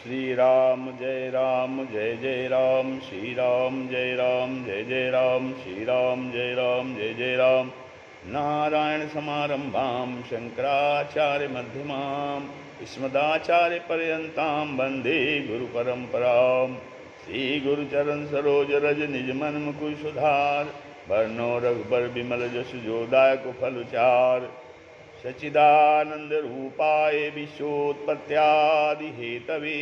श्री राम जय जय राम, श्री राम जय जय राम, श्री राम जय जय राम। नारायण समारंभां शंकराचार्य मध्यमाम् अस्मदाचार्य पर्यन्तां वन्दे गुरु परंपराम्। श्री गुरुचरण सरोज रज निज मन मुकुर सुधार, वर्णो रघुबर बिमल जसु जो दायक फलचार। सच्चिदानंद रूपाय विश्वोत्पत्त्यादि हेतवे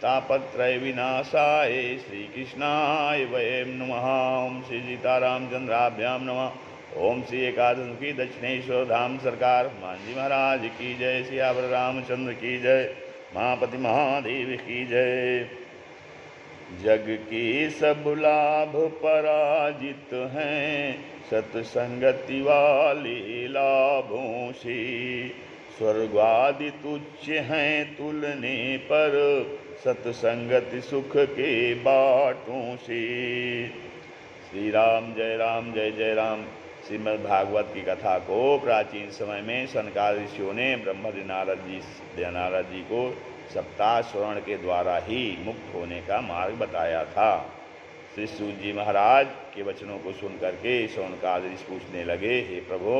तापत्रय विनाशाय श्रीकृष्णाय वयं नमः। ओं श्री सीतारामचंद्राभ्यां नमः। ओम श्री एकादशी दक्षिणेश्वर धाम सरकार हनुमान जी महाराज की जय। सियावर रामचंद्र की जय। महापति महादेव की जय। जग के सब लाभ पराजित हैं, सत्संगति वाले लाभों से। स्वर्ग आदि तुच्छ हैं तुलने पर, सत्संगति सुख के बाटों से। श्री राम जय जय राम। श्रीमद् भागवत की कथा को प्राचीन समय में सनकादिक ऋषियों ने ब्रह्मर्षि नारद जी को सप्ताह श्रवण के द्वारा ही मुक्त होने का मार्ग बताया था। श्री सूत जी महाराज के वचनों को सुन करके सौनकादिक ऋषि पूछने लगे, हे प्रभु,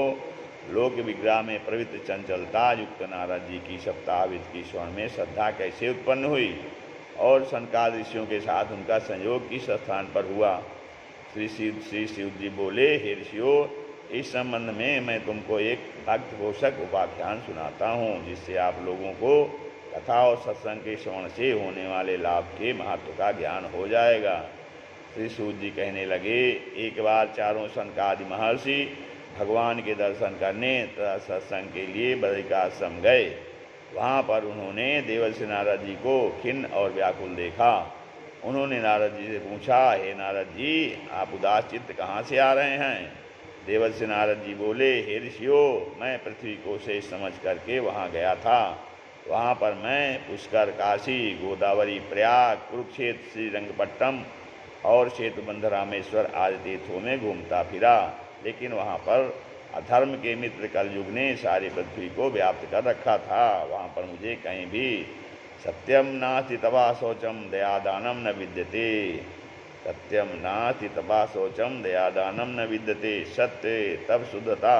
लोक विग्रह में प्रवृत्त चंचलता युक्त नारद जी की सप्ताहविध की श्रवण में श्रद्धा कैसे उत्पन्न हुई और सनकादिक ऋषियों के साथ उनका संयोग किस स्थान पर हुआ। श्री शिव जी बोले, हे ऋषियों, इस संबंध में मैं तुमको एक भक्त पोषक उपाख्यान सुनाता हूँ, जिससे आप लोगों को कथा और सत्संग के श्रवण से होने वाले लाभ के महत्व का ज्ञान हो जाएगा। श्री सूत जी कहने लगे, एक बार चारों सनकादि महर्षि भगवान के दर्शन करने तथा सत्संग के लिए बद्रिकाश्रम गए। वहाँ पर उन्होंने देवर्षि नारद जी को खिन्न और व्याकुल देखा। उन्होंने नारद जी से पूछा, हे नारद जी, आप उदास चित्त कहाँ से आ रहे हैं। देवर्षि नारद जी बोले, हे ऋषियों, मैं पृथ्वी को शेष समझ करके वहाँ गया था। वहाँ पर मैं पुष्कर, काशी, गोदावरी, प्रयाग, कुरुक्षेत्र, श्रीरंगपट्टनम और सेतुबंध रामेश्वर आदि तीर्थों में घूमता फिरा, लेकिन वहाँ पर अधर्म के मित्र कलयुग ने सारी पृथ्वी को व्याप्त कर रखा था। वहाँ पर मुझे कहीं भी सत्यम नास्ति तपा शौचम दयादानम न विद्यते। सत्यम नास्ति तपा शौचम दयादानम न विद्यते। सत्य, तप, शुद्धता,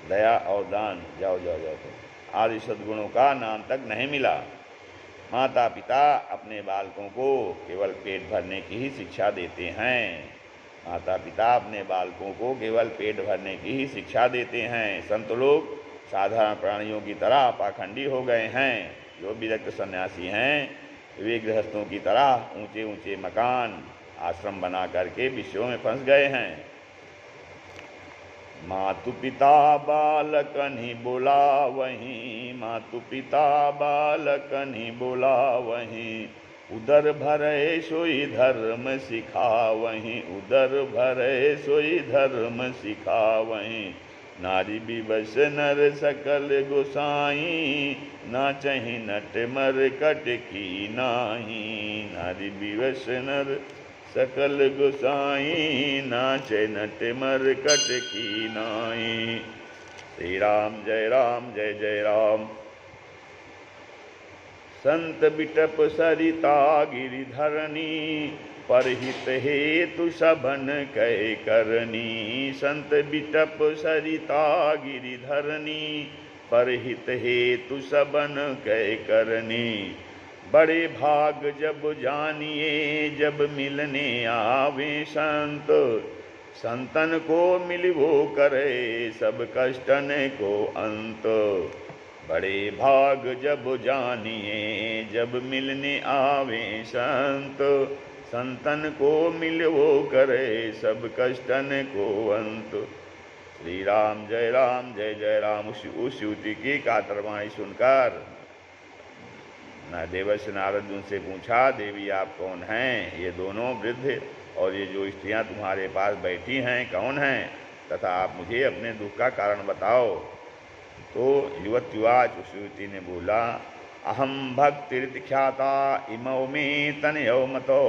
दया और दान जाओ आदि सद्गुणों का नाम तक नहीं मिला। माता पिता अपने बालकों को केवल पेट भरने की ही शिक्षा देते हैं। माता पिता अपने बालकों को केवल पेट भरने की ही शिक्षा देते हैं। संत लोग साधारण प्राणियों की तरह पाखंडी हो गए हैं। जो विरक्त सन्यासी हैं, वे गृहस्थों की तरह ऊंचे ऊंचे मकान, आश्रम बना करके विषयों में फंस गए हैं। मातु पिता बालकनि बोला वहीं, मातु पिता बालकनि बोला वहीं। उदर भरे सोई धर्म सिखा वहीं, उदर भरे सोई धर्म सिखा वहीं। नारी विवश नर सकल गोसाई, नाचहि नट मर कट की नाही। नारी विवश नर सकल गोसाई, नाचे नट मर कट की नाई। श्री राम जय जय राम। संत बिटप सरिता गिरिधरणी, परहित हेतु सबन कै करनी। संत बिटप सरिता गिरिधरणी, परहित हेतु सबन कै करनी। बड़े भाग जब जानिए जब मिलने आवे संत, संतन को मिलवो करे सब कष्टन को अंत। बड़े भाग जब जानिए जब मिलने आवे संत, संतन को मिलवो करे सब कष्टन को अंत। श्री राम जय जय राम। उस युवती की कातरवाणी सुनकर देवर्षि नारद उनसे पूछा, देवी आप कौन हैं। ये दोनों वृद्ध और ये जो स्त्रियां तुम्हारे पास बैठी हैं कौन हैं, तथा आप मुझे अपने दुख का कारण बताओ। तो युवत्युवाच, उस युवती ने बोला, अहम भक्तिर्ख्याता इमौ में तनयो मतो,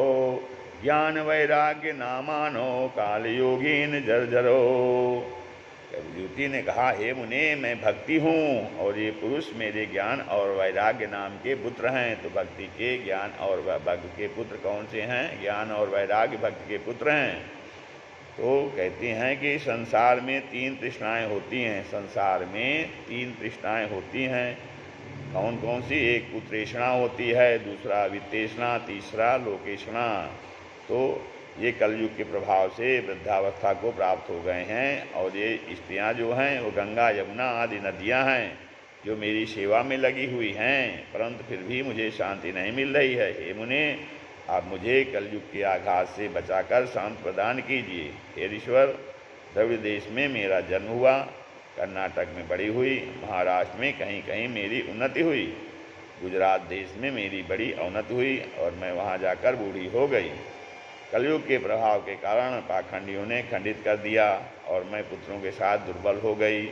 ज्ञान वैराग्य नामानो काल योगीन जर्जरो। युवती ने कहा, हे मुने, मैं भक्ति हूँ और ये पुरुष मेरे ज्ञान और वैराग्य नाम के पुत्र हैं। तो भक्ति के, ज्ञान और भक्ति के पुत्र कौन से हैं? ज्ञान और वैराग्य भक्ति के पुत्र हैं। तो कहते हैं कि संसार में 3 तृष्णाएँ होती हैं। संसार में 3 तृष्णाएँ होती हैं। कौन कौन सी? एक पुत्रेषणा होती है, दूसरा वित्तेषणा, तीसरा लोकेषणा। तो ये कलयुग के प्रभाव से वृद्धावस्था को प्राप्त हो गए हैं और ये स्त्रियां जो हैं वो गंगा यमुना आदि नदियां हैं जो मेरी सेवा में लगी हुई हैं, परंतु फिर भी मुझे शांति नहीं मिल रही है। हे मुने, आप मुझे कलयुग के आघात से बचाकर शांति प्रदान कीजिए। हे ईश्वर, द्रविड़ देश में मेरा जन्म हुआ, कर्नाटक में बड़ी हुई, महाराष्ट्र में कहीं कहीं मेरी उन्नति हुई, गुजरात देश में मेरी बड़ी अवनति हुई और मैं वहाँ जाकर बूढ़ी हो गई। कलयुग के प्रभाव के कारण पाखंडियों ने खंडित कर दिया और मैं पुत्रों के साथ दुर्बल हो गई।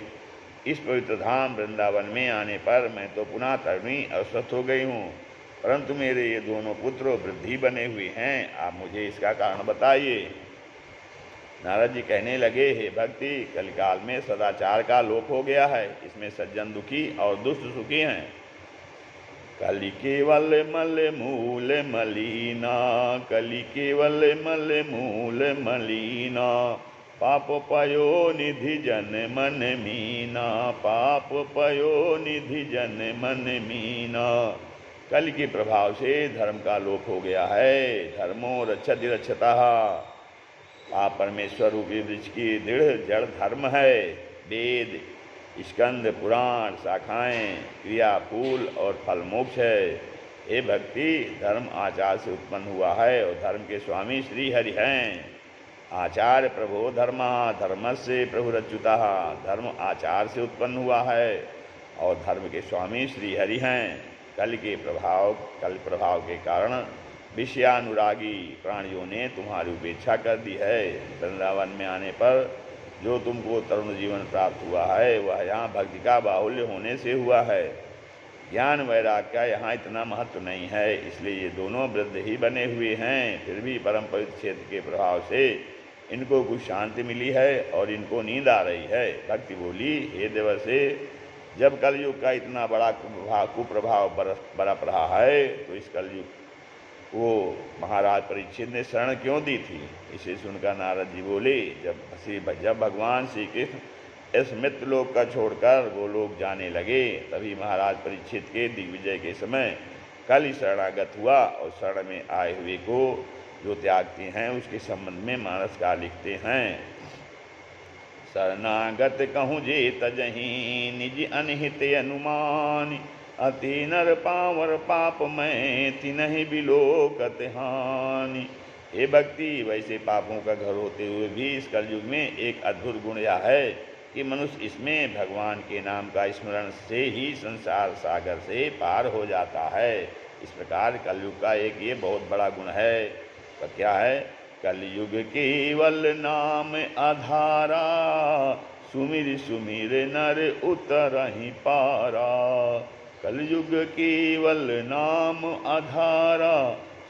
इस पवित्र धाम वृंदावन में आने पर मैं तो पुनः तरुणी और स्वस्थ हो गई हूँ, परंतु मेरे ये दोनों पुत्र वृद्धि बने हुए हैं। आप मुझे इसका कारण बताइए। नारद जी कहने लगे, हे भक्ति, कलिकाल में सदाचार का लोप हो गया है। इसमें सज्जन दुखी और दुष्ट सुखी हैं। कलि केवल मल मूल मलीना, कलि केवल मल मूल मलीना, पाप पयो निधि जन मन मीना, पाप पयो निधि जन मन मीना। कल के प्रभाव से धर्म का लोप हो गया है। धर्मो रक्षति रक्षतः। पाप परमेश्वर रूपी वृक्ष की दृढ़ जड़ धर्म है। वेद, स्कंद, पुराण, शाखाएं, क्रिया, फूल और फल मोक्ष है। ये भक्ति धर्म आचार से उत्पन्न हुआ है और धर्म के स्वामी श्री हरि हैं। आचार्य प्रभो धर्मा, धर्मस्य प्रभुरच्युतः। धर्म आचार से उत्पन्न हुआ है और धर्म के स्वामी श्री हरि हैं। कल प्रभाव के कारण विषयानुरागी प्राणियों ने तुम्हारी उपेक्षा कर दी है। वृंदावन में आने पर जो तुमको तरुण जीवन प्राप्त हुआ है वह यहाँ भक्ति का बाहुल्य होने से हुआ है। ज्ञान वैराग्य का यहाँ इतना महत्व नहीं है, इसलिए ये दोनों वृद्ध ही बने हुए हैं। फिर भी परम पवित्र क्षेत्र के प्रभाव से इनको कुछ शांति मिली है और इनको नींद आ रही है। भक्ति बोली, हे देवर्षे, जब कलयुग का इतना बड़ा कुप्रभाव बरप रहा है तो इस कलयुग वो महाराज परीक्षित ने शरण क्यों दी थी? इसे सुनकर नारद जी बोले, जब भगवान श्री कृष्ण इस मृत्युलोक का छोड़कर वो लोग जाने लगे, तभी महाराज परीक्षित के दिग्विजय के समय कल ही शरणागत हुआ और शरण में आए हुए को जो त्यागते हैं उसके संबंध में मानस का लिखते हैं। शरणागत कहूँ जे तजही, निज अनहित अनुमान, अति नर पावर पाप में तिनहि बिलोकत हानि। हे भक्ति, वैसे पापों का घर होते हुए भी इस कलयुग में एक अद्भुत गुण यह है कि मनुष्य इसमें भगवान के नाम का स्मरण से ही संसार सागर से पार हो जाता है। इस प्रकार कलयुग का एक ये बहुत बड़ा गुण है। तो क्या है? कलयुग केवल नाम आधारा, सुमिर सुमिर नर उतरहि पारा। कलयुग केवल नाम आधारा,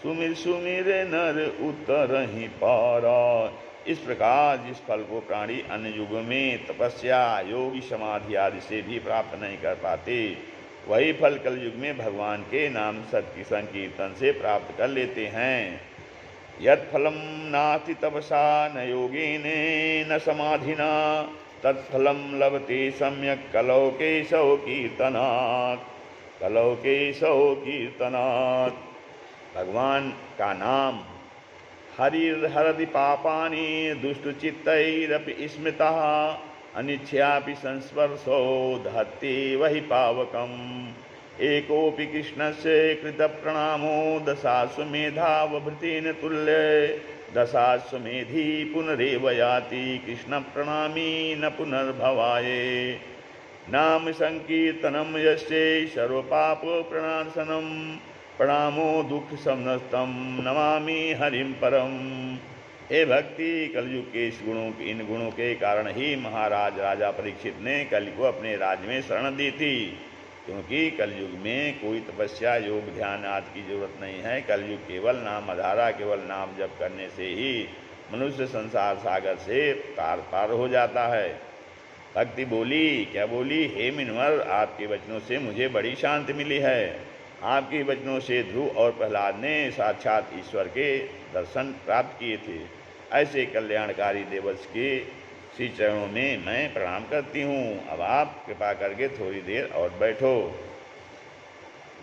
सुमिर सुमिर नर उतरहि पारा। इस प्रकार जिस फल को प्राणी अन्य युगों में तपस्या, योगी, समाधि आदि से भी प्राप्त नहीं कर पाते, वही फल कलयुग में भगवान के नाम सत्य संकीर्तन से प्राप्त कर लेते हैं। यत् फलम नास्ति तपसा न योगेन न समाधिना, तत्फलम लभते सम्यक कलौ केशव कीर्तनात्, कलौ केशव कीर्तनात्। भगवान का नाम हरति पापानि दुष्टचित्तैरपि स्मृतः, अनिच्छयापि संस्पर्शो धत्ते वहि पावकम्। एकोऽपि कृष्णस्य कृतप्रणामो दशाश्वमेधावभृतेन तुल्ये, दशाश्वमेधी पुनरेव याति कृष्णप्रणामी न पुनर्भवाये। नाम संकीर्तनम यस्य सर्वपाप प्रणाशनम, प्रणामो दुख समनस्तम नमामि हरिम परम। हे भक्ति, कलयुग के इन गुणों के कारण ही महाराज राजा परीक्षित ने कलि को अपने राज्य में शरण दी थी, क्योंकि कलयुग में कोई तपस्या, योग, ध्यान आदि की जरूरत नहीं है। कलयुग केवल नाम आधारा, केवल नाम जप करने से ही मनुष्य संसार सागर से पार हो जाता है। भक्ति बोली, क्या बोली? हे मुनिवर, आपके वचनों से मुझे बड़ी शांति मिली है। आपके वचनों से ध्रुव और प्रहलाद ने साक्षात ईश्वर के दर्शन प्राप्त किए थे। ऐसे कल्याणकारी देवश के श्री चरणों में मैं प्रणाम करती हूँ। अब आप कृपा करके थोड़ी देर और बैठो।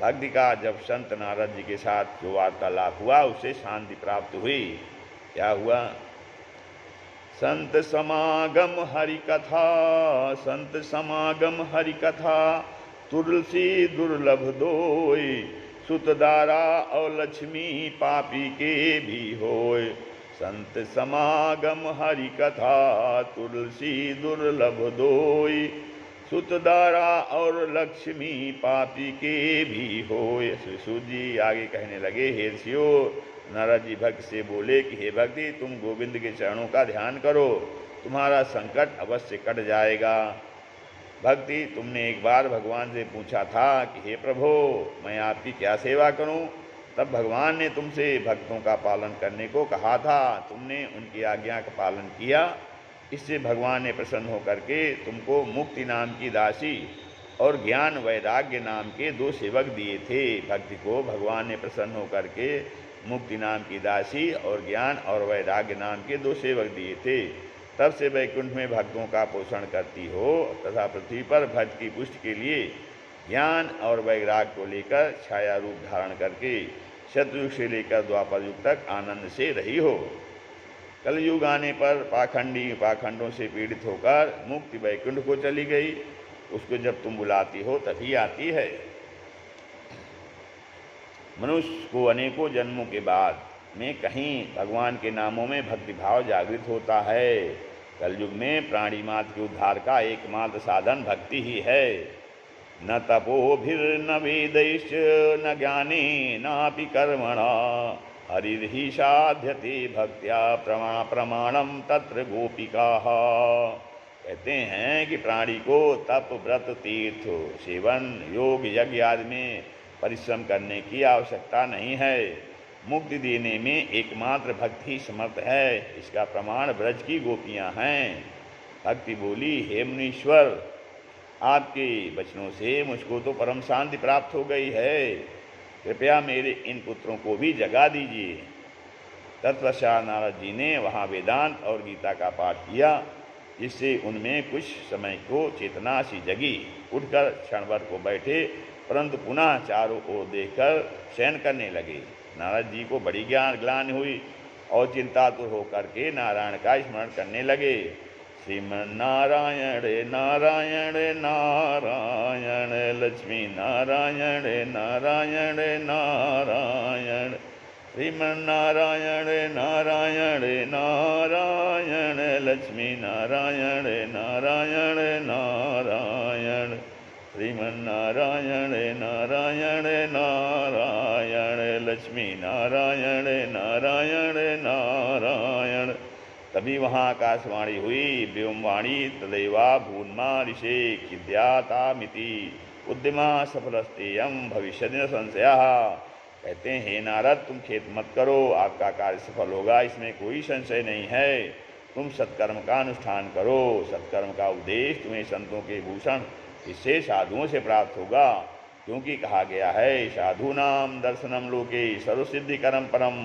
भक्ति का जब संत नारद जी के साथ जो वार्तालाप हुआ उससे शांति प्राप्त हुई। क्या हुआ? संत समागम हरि कथा, संत समागम हरि कथा, तुलसी दुर्लभ दोय, सुतदारा और लक्ष्मी पापी के भी होय। संत समागम हरि कथा, तुलसी दुर्लभ दोय, सुतदारा और लक्ष्मी पापी के भी होय। श्री सूत जी आगे कहने लगे, हे ऋषियों, नारद जी भक्त से बोले कि हे भक्ति, तुम गोविंद के चरणों का ध्यान करो, तुम्हारा संकट अवश्य कट जाएगा। भक्ति, तुमने एक बार भगवान से पूछा था कि हे प्रभु, मैं आपकी क्या सेवा करूं? तब भगवान ने तुमसे भक्तों का पालन करने को कहा था। तुमने उनकी आज्ञा का पालन किया। इससे भगवान ने प्रसन्न होकर के तुमको मुक्ति नाम की दासी और ज्ञान वैराग्य नाम के 2 सेवक दिए थे। भक्ति को भगवान ने प्रसन्न होकर के मुक्ति नाम की दासी और ज्ञान और वैराग्य नाम के 2 सेवक दिए थे। तब से वैकुंठ में भक्तों का पोषण करती हो तथा पृथ्वी पर भक्त की पुष्टि के लिए ज्ञान और वैराग्य को लेकर छाया रूप धारण करके शतयुग से लेकर द्वापर युग तक आनंद से रही हो। कलयुग आने पर पाखंडों से पीड़ित होकर मुक्ति वैकुंठ को चली गई। उसको जब तुम बुलाती हो तभी आती है। मनुष्य को अनेकों जन्मों के बाद में कहीं भगवान के नामों में भक्तिभाव जागृत होता है। कलयुग में प्राणी मात्र के उद्धार का एकमात्र साधन भक्ति ही है। न तपोभिर्न वेदैश्च न ज्ञाने नापि कर्मणा, हरिर्हि साध्यते भक्त्या प्रमाणम तत्र गोपिकाः। कहते हैं कि प्राणी को तप, व्रत, तीर्थ, सेवन, योग, यज्ञ आदि में परिश्रम करने की आवश्यकता नहीं है। मुक्ति देने में एकमात्र भक्ति ही समर्थ है। इसका प्रमाण ब्रज की गोपियां हैं। भक्ति बोली, हे मुनीश्वर, आपके वचनों से मुझको तो परम शांति प्राप्त हो गई है। कृपया मेरे इन पुत्रों को भी जगा दीजिए। तत्पश्चात नारद जी ने वहाँ वेदांत और गीता का पाठ किया, जिससे उनमें कुछ समय को चेतना सी जगी। उठकर क्षण भर को बैठे, परंतु पुनः चारों ओर देखकर शयन करने लगे। नारद जी को बड़ी ग्लानि हुई और चिंतातुर होकर के नारायण का स्मरण करने लगे। श्रीमन्नारायण नारायण नारायण, लक्ष्मी नारायण नारायण नारायण, श्रीमन्नारायण नारायण नारायण, लक्ष्मी नारायण नारायण नारायण, श्रीमन्नारायण नारायण नारायण, लक्ष्मी नारायण नारायण नारायण। तभी वहाँ आकाशवाणी हुई, व्योमवाणी तदैवा भून्मा ऋषे खिद्यातामिति उद्यमा सफलस्तेयम भविष्यति संशयः। कहते हैं, हे नारद, तुम खेद मत करो, आपका कार्य सफल होगा, इसमें कोई संशय नहीं है। तुम सत्कर्म का अनुष्ठान करो। सत्कर्म का उपदेश तुम्हें संतों के भूषण इससे साधुओं से प्राप्त होगा, क्योंकि कहा गया है, साधूनाम दर्शनम लोके सर्वसिद्धिकरम परम।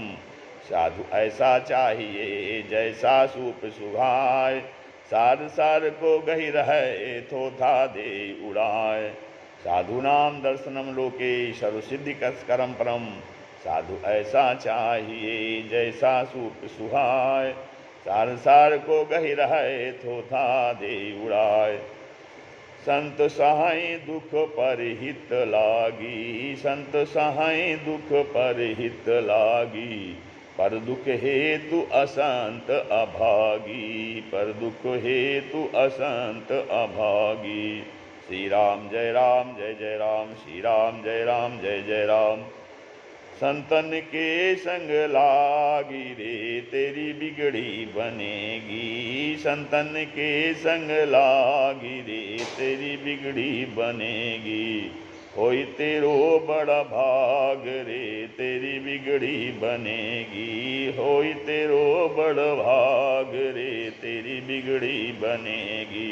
साधु ऐसा चाहिए जैसा सूप सुभाए, सार सार को गही रहे थोथा दे उड़ाए। साधूनाम दर्शनम लोके सर्वसिद्धिकरम परम। साधु ऐसा चाहिए जैसा सूप सुहाए, सार सार को गही रहे थोथा दे उड़ाए। संत सहाय दुख पर हित लागी, संत सहाय दुख पर हित लागी, पर दुख हेतु असंत अभागी, पर दुख हेतु असंत अभागी। श्री राम जय राम जय जय राम, श्री राम जय राम जय जय राम। संतन के संग लागी रे तेरी बिगड़ी बनेगी, संतन के संग लागी रे तेरी बिगड़ी बनेगी। होई तेरो बड़ा भाग रे तेरी बिगड़ी बनेगी, होई तेरो बड़ा भाग रे तेरी बिगड़ी बनेगी।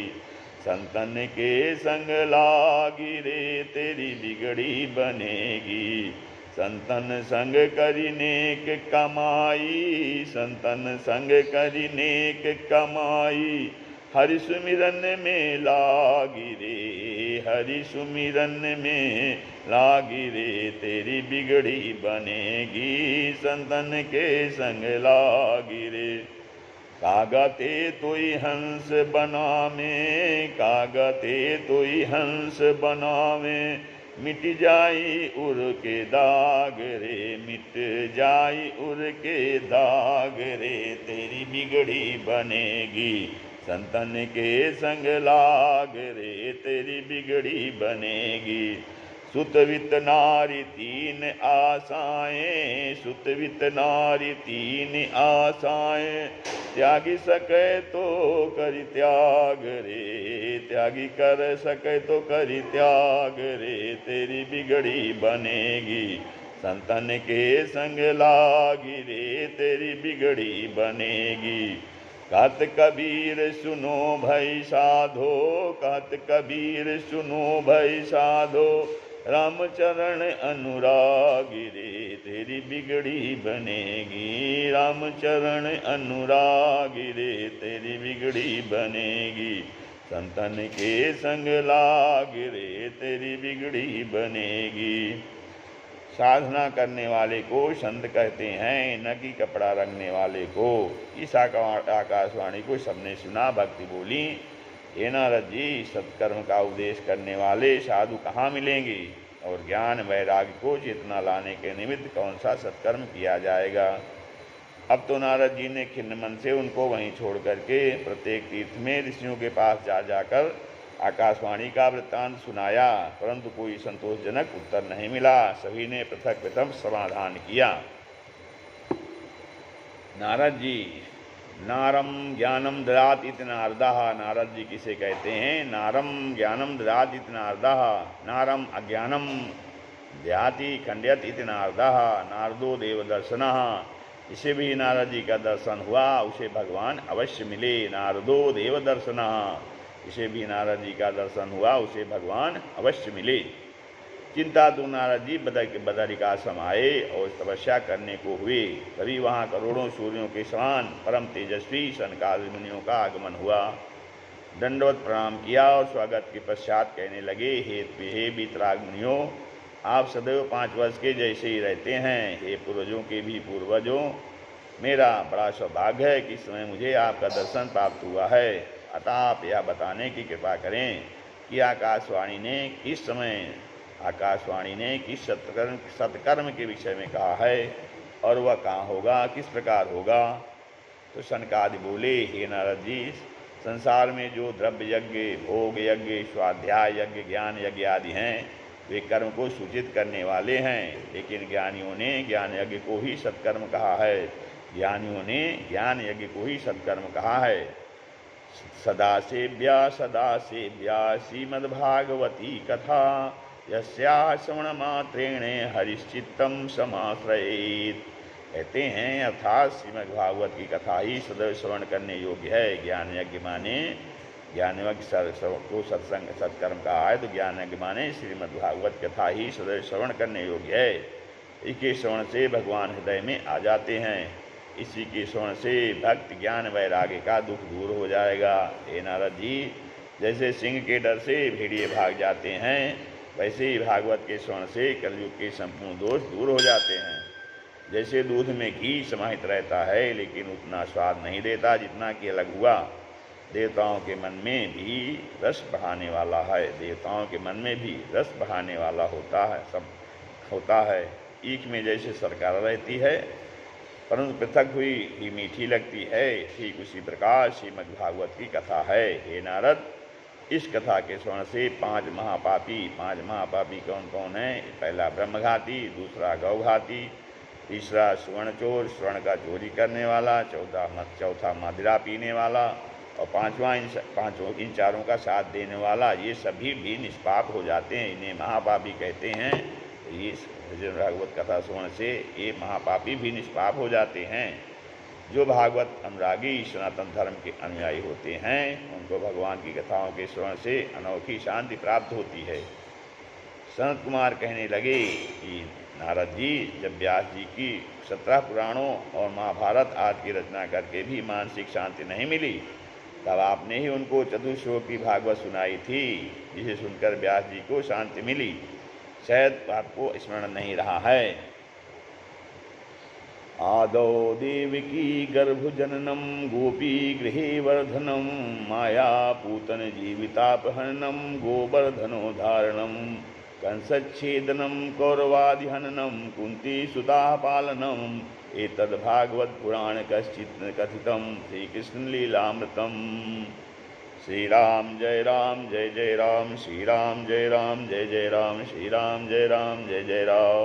संतन के संग लागी रे तेरी बिगड़ी बनेगी। संतन संग करी नेक कमाई, संतन संग करी नेक कमाई, हरि सुमिरन में लागी रे, हरि सुमिरन में लागी रे तेरी बिगड़ी बनेगी। संतन के संग लागी रे। कागते तोई हंस बनावे, कागते तोई हंस बनावे, मिट जाई उर के दाग रे, मिट जाई उर के दाग रे तेरी बिगड़ी बनेगी। संतन के संग लाग रे तेरी बिगड़ी बनेगी। सुत वित नारी तीन आशाएं, सुत वित नारी तीन आशाएं, त्यागी सके तो करि त्याग रे, त्यागी कर सके तो करि त्याग रे तेरी बिगड़ी बनेगी। संतन के संग लागी रे तेरी बिगड़ी बनेगी। कहत कबीर सुनो भई साधो, कहत कबीर सुनो भई साधो, रामचरण अनुरागी रे तेरी बिगड़ी बनेगी। रामचरण अनुरागी रे तेरी बिगड़ी बनेगी। संतन के संग लागी रे तेरी बिगड़ी बनेगी। साधना करने वाले को संत कहते हैं, न कि कपड़ा रंगने वाले को। इस आकाशवाणी को सबने सुना, भक्ति बोली, हे नारद जी, सत्कर्म का उपदेश करने वाले साधु कहाँ मिलेंगे, और ज्ञान वैराग्य को चेतना लाने के निमित्त कौन सा सत्कर्म किया जाएगा। अब तो नारद जी ने खिन्न मन से उनको वहीं छोड़ करके प्रत्येक तीर्थ में ऋषियों के पास जा जाकर आकाशवाणी का वृत्तांत सुनाया, परंतु कोई संतोषजनक उत्तर नहीं मिला। सभी ने पृथक पृथक समाधान किया। नारद जी, नारम ज्ञानम ददात इति नारदः, नारद जी किसे कहते हैं? नारम ज्ञानम ददात इति नारदः, नारम अज्ञानम दयाति खंडयत इति नारदः, नारदो देवदर्शनः। इसे भी नारद जी का दर्शन हुआ, उसे भगवान अवश्य मिले। नारदो देवदर्शनः, इसे भी नारद जी का दर्शन हुआ, उसे भगवान अवश्य मिले। चिंता तो नारद जी बदरिकाश्रम आए और तपस्या करने को हुए। तभी वहाँ करोड़ों सूर्यों के समान परम तेजस्वी सनकादिक मुनियों का आगमन हुआ। दंडवत प्रणाम किया और स्वागत के पश्चात कहने लगे, हे वीतराग मुनियों, आप सदैव 5 वर्ष के जैसे ही रहते हैं। हे पूर्वजों के भी पूर्वजों, मेरा बड़ा सौभाग्य है कि इस समय मुझे आपका दर्शन प्राप्त हुआ है। अतः आप यह बताने की कृपा करें कि आकाशवाणी ने किस सत्कर्म के विषय में कहा है और वह कहाँ होगा, किस प्रकार होगा। तो सनकादि बोले, हे नारद जी, संसार में जो द्रव्य यज्ञ, भोग यज्ञ, स्वाध्याय यज्ञ, ज्ञान यज्ञ आदि हैं, वे कर्म को सूचित करने वाले हैं, लेकिन ज्ञानियों ने ज्ञान यज्ञ को ही सत्कर्म कहा है। ज्ञानियों ने ज्ञान यज्ञ को ही सत्कर्म कहा है। सदा सेव्या श्रीमद्भागवती कथा, यस्या श्रवण मात्रेण हरिश्चित्तम समाश्रयेत्। कहते हैं अर्थात श्रीमद्भागवत की कथा ही सदैव श्रवण करने योग्य है। ज्ञान यज्ञ माने ज्ञान यज्ञ को सत्संग सत्कर्म कहा है, तो ज्ञान यज्ञ माने श्रीमद्भागवत कथा ही सदैव श्रवण करने योग्य है। इसके श्रवण से भगवान हृदय में आ जाते हैं। इसी के श्रवण से भक्त ज्ञान वैराग्य का दुख दूर हो जाएगा। हे नारद जी, जैसे सिंह के डर से भेड़िए भाग जाते हैं, वैसे ही भागवत के श्रवण से कलयुग के संपूर्ण दोष दूर हो जाते हैं। जैसे दूध में घी समाहित रहता है, लेकिन उतना स्वाद नहीं देता जितना कि अलग हुआ। देवताओं के मन में भी रस बढ़ाने वाला है, देवताओं के मन में भी रस बढ़ाने वाला होता है, सब होता है। ईख में जैसे सरकार रहती है, परंतु पृथक हुई ही मीठी लगती है, ठीक उसी प्रकार श्रीमद्भागवत की कथा है। हे नारद, इस कथा के श्रवण से 5 महापापी कौन कौन है? पहला ब्रह्मघाती, दूसरा गौघाती, तीसरा स्वर्ण चोर, स्वर्ण का चोरी करने वाला, चौथा मदिरा पीने वाला, और पांचों इन चारों का साथ देने वाला, ये सभी भी निष्पाप हो जाते हैं। इन्हें महापापी कहते हैं। ये भागवत कथा श्रवण से ये महापापी भी निष्पाप हो जाते हैं। जो भागवत अनुरागी सनातन धर्म के अनुयायी होते हैं उनको भगवान की कथाओं के श्रवण से अनोखी शांति प्राप्त होती है। सनत कुमार कहने लगे कि नारद जी, जब व्यास जी की 17 पुराणों और महाभारत आदि की रचना करके भी मानसिक शांति नहीं मिली, तब आपने ही उनको चतुश्लोक की भागवत सुनाई थी, जिसे सुनकर व्यास जी को शांति मिली। शायद आपको स्मरण नहीं रहा है। आदौ देवकी गर्भजननम गोपी गृहे वर्धनम माया पूतन जीवितापहरणम गोवर्धनोद्धारणम कंसच्छेदनम कौरवादिहननम कुंती सुतापालनम एतद्भागवत पुराण कश्चित् कथितम श्री कृष्ण लीलामृतम। श्री राम जय राम जय जय राम, श्री राम जय राम जय जय राम, श्री राम जय राम जय जय राम।